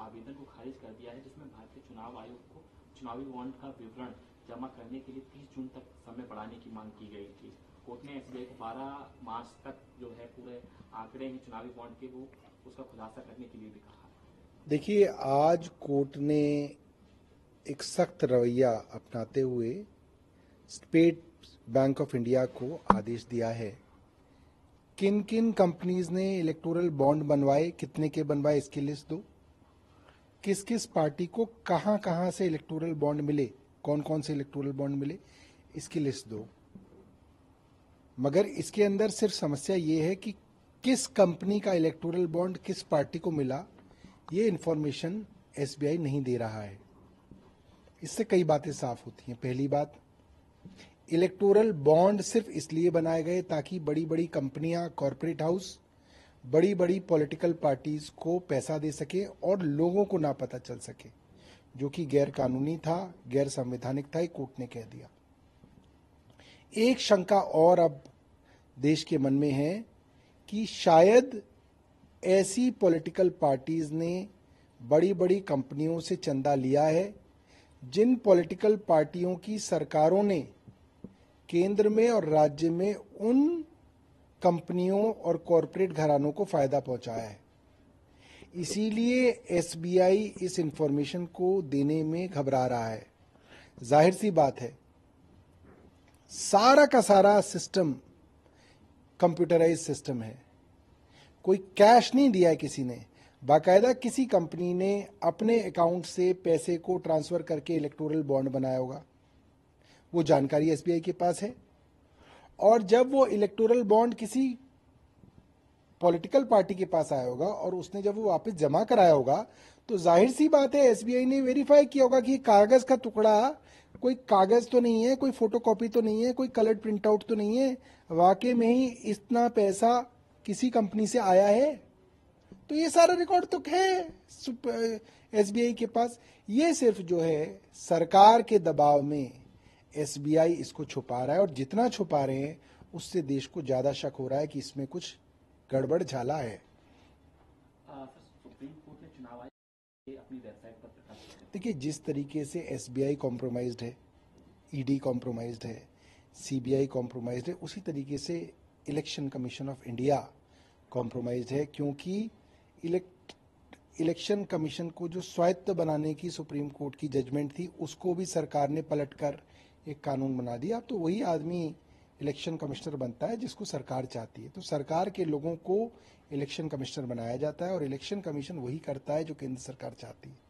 आवेदन को खारिज कर दिया है, जिसमें भारतीय चुनाव आयोग को चुनावी बॉन्ड का विवरण जमा करने के लिए 30 जून तक समय बढ़ाने की मांग की गई थी। कोर्ट ने एसबीआई को 12 मार्च तक जो है पूरे आंकड़े हैं चुनावी बॉन्ड के वो उसका खुलासा करने के लिए भी कहा। देखिए, आज कोर्ट ने एक सख्त रवैया अपनाते हुए स्टेट बैंक ऑफ इंडिया को आदेश दिया है। किन किन कंपनीज ने इलेक्टोरल बॉन्ड बनवाए, कितने के बनवाए, इसकी लिस्ट दो। किस किस पार्टी को कहां कहां से इलेक्टोरल बॉन्ड मिले, कौन कौन से इलेक्टोरल बॉन्ड मिले, इसकी लिस्ट दो। मगर इसके अंदर सिर्फ समस्या ये है कि किस कंपनी का इलेक्टोरल बॉन्ड किस पार्टी को मिला, ये इंफॉर्मेशन एसबीआई नहीं दे रहा है। इससे कई बातें साफ होती हैं। पहली बात, इलेक्टोरल बॉन्ड सिर्फ इसलिए बनाए गए ताकि बड़ी बड़ी कंपनियां, कॉरपोरेट हाउस, बड़ी बड़ी पॉलिटिकल पार्टीज को पैसा दे सके और लोगों को ना पता चल सके, जो कि गैर कानूनी था, गैर संवैधानिक था, कोर्ट ने कह दिया। एक शंका और अब देश के मन में है कि शायद ऐसी पॉलिटिकल पार्टीज ने बड़ी बड़ी कंपनियों से चंदा लिया है, जिन पॉलिटिकल पार्टियों की सरकारों ने केंद्र में और राज्य में उन कंपनियों और कॉरपोरेट घरानों को फायदा पहुंचाया है। इसीलिए एसबीआई इस इंफॉर्मेशन को देने में घबरा रहा है। जाहिर सी बात है, सारा का सारा सिस्टम कंप्यूटराइज सिस्टम है। कोई कैश नहीं दिया है किसी ने, बाकायदा किसी कंपनी ने अपने अकाउंट से पैसे को ट्रांसफर करके इलेक्टोरल बॉन्ड बनाया होगा। वो जानकारी एसबीआई के पास है, और जब वो इलेक्टोरल बॉन्ड किसी पॉलिटिकल पार्टी के पास आया होगा और उसने जब वो वापस जमा कराया होगा, तो जाहिर सी बात है एसबीआई ने वेरीफाई किया होगा कि कागज का टुकड़ा कोई कागज तो नहीं है, कोई फोटोकॉपी तो नहीं है, कोई कलर्ड प्रिंट आउट तो नहीं है, वाकई में ही इतना पैसा किसी कंपनी से आया है। तो ये सारा रिकॉर्ड तो है एसबीआई के पास। ये सिर्फ जो है सरकार के दबाव में एसबीआई इसको छुपा रहा है, और जितना छुपा रहे हैं उससे देश को ज्यादा शक हो रहा है कि इसमें कुछ गड़बड़ झाला है। सुप्रीम कोर्ट ने चुनाव आयोग के अपनी वेबसाइट पर प्रकाशित। देखिए, जिस तरीके से एसबीआई कॉम्प्रोमाइज्ड है, ईडी कॉम्प्रोमाइज्ड है, सीबीआई कॉम्प्रोमाइज्ड है, उसी तरीके से election commission of India compromised है, क्योंकि इलेक्शन कमीशन को जो स्वायत्त बनाने की सुप्रीम कोर्ट की जजमेंट थी, उसको भी सरकार ने पलटकर एक कानून बना दिया। तो वही आदमी इलेक्शन कमिश्नर बनता है जिसको सरकार चाहती है। तो सरकार के लोगों को इलेक्शन कमिश्नर बनाया जाता है, और इलेक्शन कमीशन वही करता है जो केंद्र सरकार चाहती है।